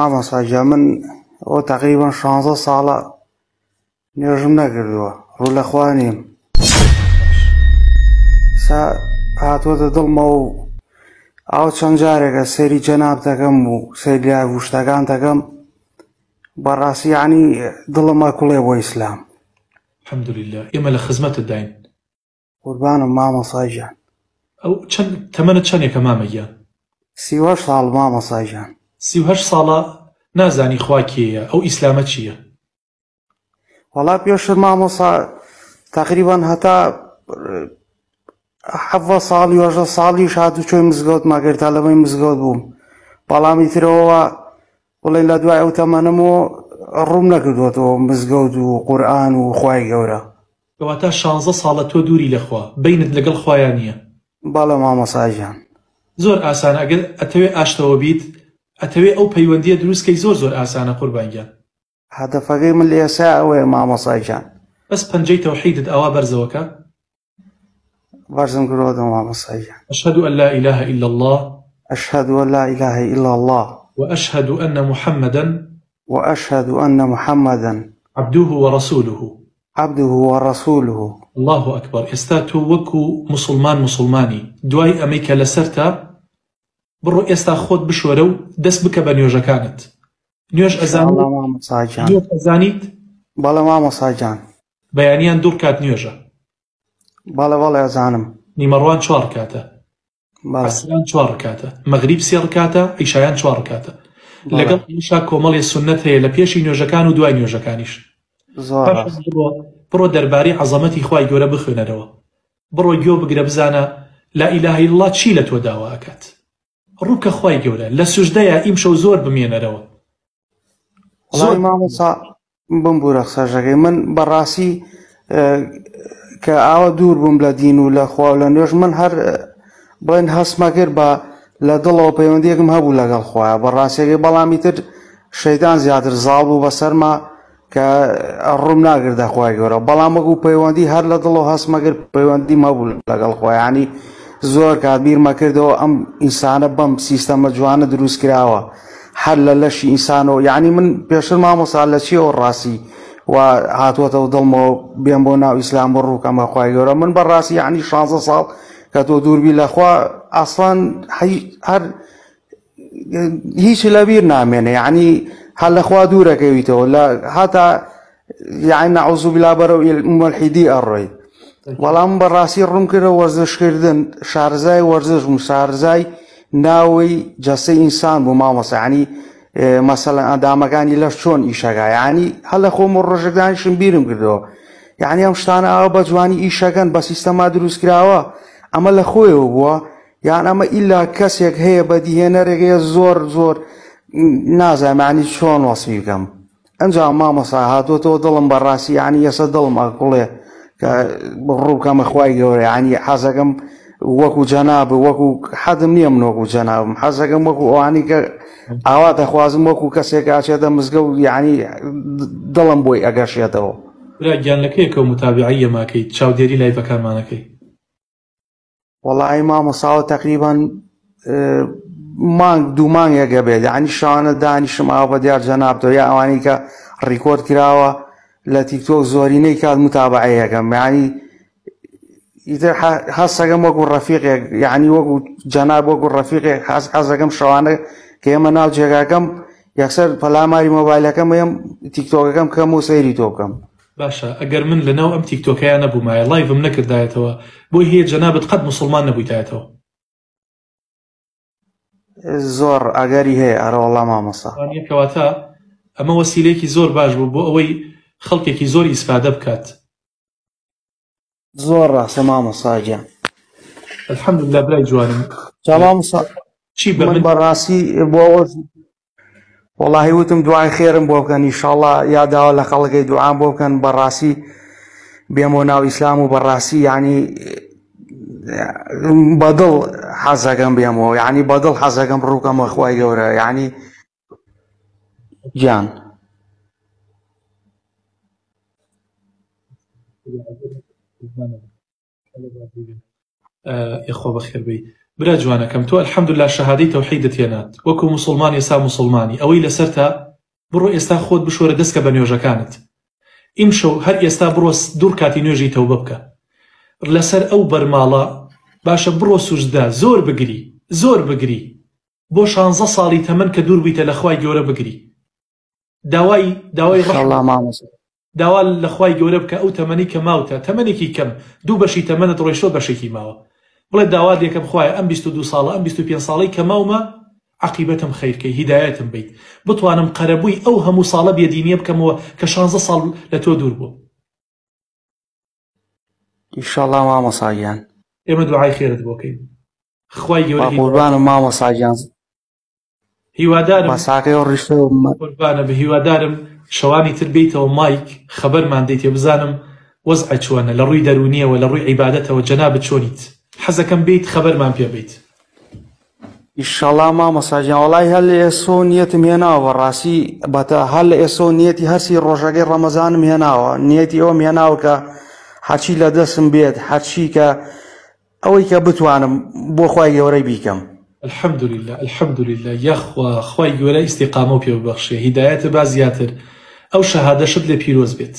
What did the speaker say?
مامۆستا من ئەوە تەقریبەن 16 ساڵە نوێژم نەکردووە، ڕوو لەخوا نیم. هاتووەتە دڵمەوە و ئاو چەند جارێکە سەیری جەناب دەکەم و سەیری لای وشتەکان دەکەم، بەڕاستی یعنی دڵم ئەکوڵێ بۆ ئیسلام. الحەمدولله. ئێمە لە خزمەتت داین. قوربانم مامۆستا گیان. ئەو تەمەنت چەندێکە مامەگیان؟ 38 ساڵ مامۆستا گیان. 38 ساڵە نازانی خوا کێیە، ئەو ئیسلامە چییە؟ وەڵا پێشتر مامۆستا تەقریبەن هەتا 17 ساڵی 18 ساڵیش هاتوچۆی مزگەوت ماگرتا لەمەی مزگەوت بووم، بەڵامی ترەوە بڵێن لە دوای ئەو تەمەنمەوە ڕووم نەکردوێتەوە مزگەوت و قورئان و خوای گەورە. کەواتە 16 ساڵە تۆ دووری لەخوا، بینت لەگەڵ خوایان نییە. بەڵێ مامۆستا گیان. زۆر ئاسانە، ئەگەر ئەتەوێ ئاشتەوە بیت، ئەتەوێ ئەو پەیوەندیە دروستکەی زۆر ئاسانە قوربانگیان. هەدەفەکەی من لە ئێستا ئەوەیە مامۆستا گیان. بەس پەنجەی تەوحیدت ئەوا بەرزەوەکە؟ بەرزم کردووەتەوە مامۆستا گیان. أشهد أن لا إله إلا الله أشهد أن لا إله إلا الله وأشهد أن محمدا عبده ورسوله. الله أكبر. ئێستا تۆ وەکو مسلمانی دوای ئەمەیکە لەسەرتە بڕۆ ئێستا خۆت بشۆرە و دەست بکە بە نوێژەکانت. نوێژ ئەزانیت؟ بەڵێ مامۆستا گیان. بەیانیان دوور کات نوێژە؟ بەڵێ ئەزانم. نیمەڕوان 4 ڕکاتە، عەسران 4 ڕکاتە، مەغریب 3 ڕکاتە، ئیشایان 4 ڕکاتە. لەگەڵ ئیشا کۆمەڵی سونەت هەیە لە پێشی نوێژەکان و دوای نوێژەکانیش. بڕۆ دەربارەی عەزەمەتی خوای گەورە بخوێنەرەوە، بڕۆ گوێ بگرە بزانە لا ئیلاهە ئیلا الله چی لە تۆ داوا ئەکات. ڕووکە خوای گەورە لە سوژدەیە ئیمشەو زۆر بمێنەرەوە. وەڵامی مامۆستا بمبورە قسەژەکەی من بەڕاستی کە ئاوە دوور بووم لە دین و لە خوا و لە نوێژ، من هەر بڵێن هەستمە کرد بە لە دڵەوە پەیوەندیەکم هەبوو لەگەڵ خوایە بەڕاستیەکەی، بەڵامی تر شەیتان زیاتر زاڵ بوو بەسەرما کە ڕووم ناگردە خوای گەورە، بەڵام وەکو پەیوەندی هەر لە دڵەوە هەستمە کرد پەیوەندیم هەبوو لەگەڵ خوای. یعنی زۆر کات بیرمە کردەوە ئەم ئینسانە بەم سیستەمە جوانە دروست کراوە هەر لە لەشی ئینسانەوە. یعنی من پێشتر مامۆستا لە چیەوە ڕاستی و هاتووەتەوە دڵمەوە بێم بۆ ناو ئیسلام بۆ ڕووکەمە خوای گەورە. من بەڕاستی یعنی 16 ساڵ کە تۆ دووربی لەخوا ئەسڵان هەر هیچ لەبیر نامێنێ، یعنی هەر لەخوا دوورەکەویتەوە هەتا یعنی نەعوذ بالله بەرەو مولحیدی ئەڕۆی. بەڵام بەڕاستی ڕووم کردەوە وەرزشکردن، شارزای وەرزش بووم، شارزای ناوەی جەستەی ئینسان بوو مامۆستا. یعنی مەسەڵەن ئەندامەکانی لەش چۆن ئیشەکە، یعنی هەر لە خۆم و ڕۆژێکدانیشم بیرم کردەوە. یعنی ئەم شتانە ئەوە بە جوانی ئیشەکەن بە سیستەما دروست کراوە، ئەمە لە خۆیەوە بووە، یان ئەمە ئیلا کەسێک هەیە بەدیهێنەرێک هەیە زۆر نازانم یعنی چۆن وەسفی بکەم. ئەنجام مامۆستا هاتووەتەوە دڵم بەڕاستی یعنی ئێستا دڵم ئەکوڵێ کە ڕووکەمە خوای گەورە، یعنی حەزەکەم وەکو جەناب، وەکو حەدم نییە من وەکو جەنابم، حەزەکەم وەکو ئەوانی کە ئاوا دەخوازم وەکو کەسێک ئاچێتە مزگەوت، یعنی دڵم بۆی ئەگەشێتەوە. برا گیانلەکەیەکە و متابعی ئەماکەیت، چاودێری لایڤەکانمانەکەی؟ وەڵاهی مامۆستاوە تەقریبەن مانگ دوو مانگێکە بێت، یعنی شانە دانیشم ئاوا بە دیار جەنابتەوە یا ئەوانی کە ڕیکۆرد کراوە لە تیکتۆک زۆرینەی کات متابعەیەکەم، یعنی ئیتر هەستەکەم وەکو ڕەفیقێک، یعنی وەکو جەناب وەکو ڕەفیقێک حەزەکەم شەوانە کە ئێمە ناو جێگاکەم یەکسەر پەلاماری مۆبایلەکەم وێم تیکتۆکەکەم کەم و سەیری تۆ بکەم. باشە ئەگەر من لەناو ئەم تیکتۆکەیان نەبوومایە لایڤم نەکردایەتەوە بۆی هەیە جەنابەت قەت موسڵمان نەبوویتایەتەوە؟ زۆر ئەگەری هەیە. ئەرە وەڵا مامۆستا کەواتە ئەمە وەسیلەیەکی زۆر باش بوو بۆ ئەوەی خەڵکێکی زۆر ئیسفادە بکات. زۆر ڕاستە مامۆستا گیان. الحەمدولله برای جوانم. مامۆستا چی من بەڕاستی بۆ وەڵاهی وتم دوای خێرم بۆ بکەن، ئینشاڵڵا یاداوە لە خەڵکەی دوعام بۆ بکەن، بەڕاستی بێم بۆ ناو ئیسلام و بەڕاستی یعنی بەدڵ حەزەکەم بێمەوە، یعنی بەدڵ حەزەکەم ڕووکەمە خوای گەورە. یعنی گیان یخوا بەخێر بی. برا جوانەکەم تۆ الحەمدولله شەهادەی تەوحیدت هێنات وەکو موسڵمان ئێستا موسڵمانی ئەوەی لەسەرتا بڕۆ ئێستا خۆت بشۆرە دەستکە بە نوێژەکانت ئیمشەو هەر ئێستا بڕۆ دوور کاتی نوێژی تەوبە بکە لەسەر ئەو بەرماڵە باشە بڕۆ سوژدە زۆر بگری بۆ 16 ساڵی تەمەن کە دوور بیتە لە خوای گەورە بگری داوای داوا لە خوای گەورە بکە ئەو تەمەنی کە ماوتە تەمەنێکی کەم دوو بەشی تەمەنت ڕۆیشتۆ بەشێکی ماوە بڵێ داوا دێکم خوایە ئەم 22 ساڵە ئەم 25 ساڵەی کە ماومە عەقیبەتم خەیرکەی هیدایەتم بیت بتوانم قەرەبووی ئەو هەموو ساڵە بێدینیە بکەمەوە کە 16 ساڵ لە تۆ دوور بوو. ئینشاڵڵا مامۆساگیان ئێمە دوعای خێرت بۆکەین خوای گەورە قوربانم مامۆساگیان هیوادارم بەساقی و ڕیشتە قوربانە بە هیوادارم شەوانی تر بیتەوە مایک خەبەرمان دەیتێ بزانم وەزعە چۆنە لە ڕووی دەرونیەوە لە ڕووی عیبادەتەوە جەنابەت چۆنیت حەزەکەم بیت خەبەرمان پێ بیت. ئینشاڵڵا مامۆساگیان وەڵای هەر لە ئێسۆ نیەتم هێناوە بەڕاستی بەتە هەر لە ئێسۆ نیەتی هەرسی ڕۆژەکەی ڕەمەزانم هێناوە نیەتی ئەوم هێناوە کە هەرچی لە دەستم بێت هەرچی کە ئەوەی کە بتوانم بۆ خوای گەورەی بیکەم. الحەمدولله یاخوا خوای گەورە ئیستیقامە و پێ ببەخشێ هیدایەتە با زیاتر ئەو شەهادەشت لێ پیرۆز بێت.